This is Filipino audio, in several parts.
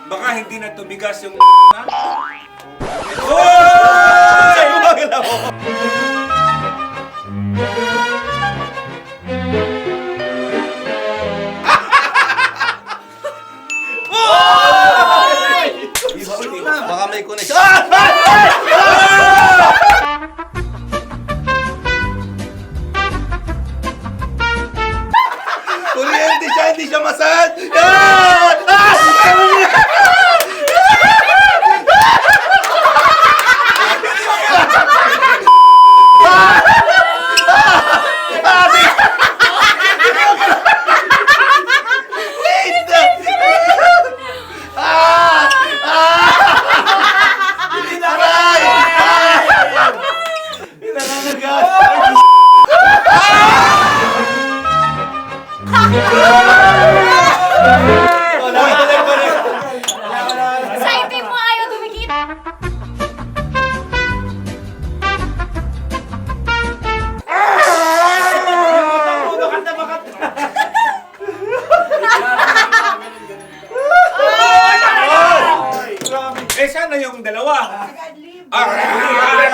Baka hindi na tumigas yung na. Baka may connection. Kuryente siya, hindi siya masad. Exciting mo, ayaw dumikit. Eh, sana yung dalawa.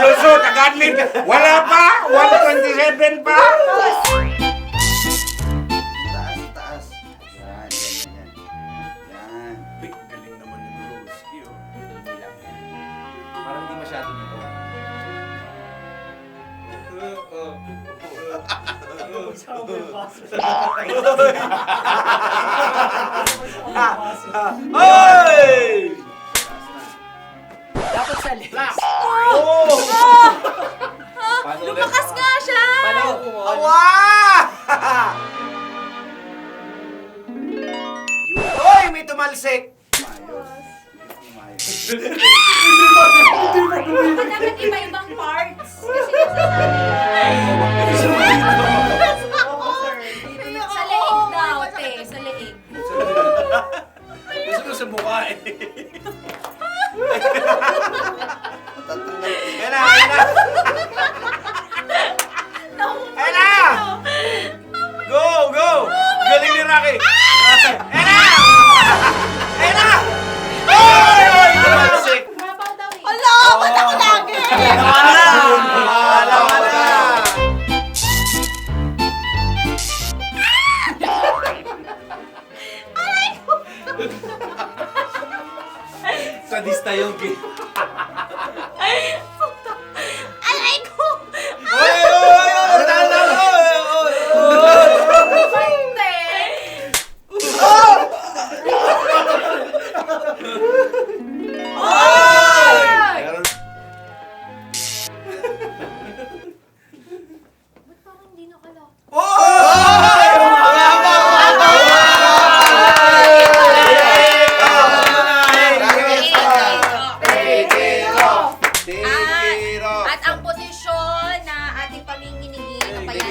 Lusot, tagadlib. Wala pa? 127 pa? Taas. Yan. Yan. Galing naman yung Roski, oh. Nilang yan. Parang hindi masyado nito. Oy! Dapat sa lips. Lumakas nga siya! Awa! Oy, may tumalsik! Dapat iba-ibang parts. Kasi nasasabi. Sa leeg daw, te. Sa leeg. Gusto mo sa mukha eh. Yan na! Ayan na! Go! Galing ni Rocky! Ayan na! Ayan na! Oy! Tumalsik! Hala! Ba't ako lagi? Wala! Sadista yung game. Alay ko! Oy! Bante! Ba't parang hindi nakala? At ang posisyon na ating paminginigin o kaya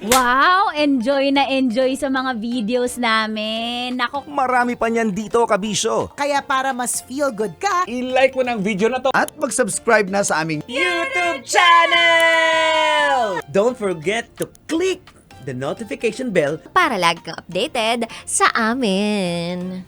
Wow! Enjoy na enjoy sa mga videos namin. Nako, Marami pa niyan dito, Kabisyo. Kaya para mas feel good ka, I-like mo ng video na to. At mag-subscribe na sa aming YouTube channel! Don't forget to click the notification bell Para lagi kang updated sa amin.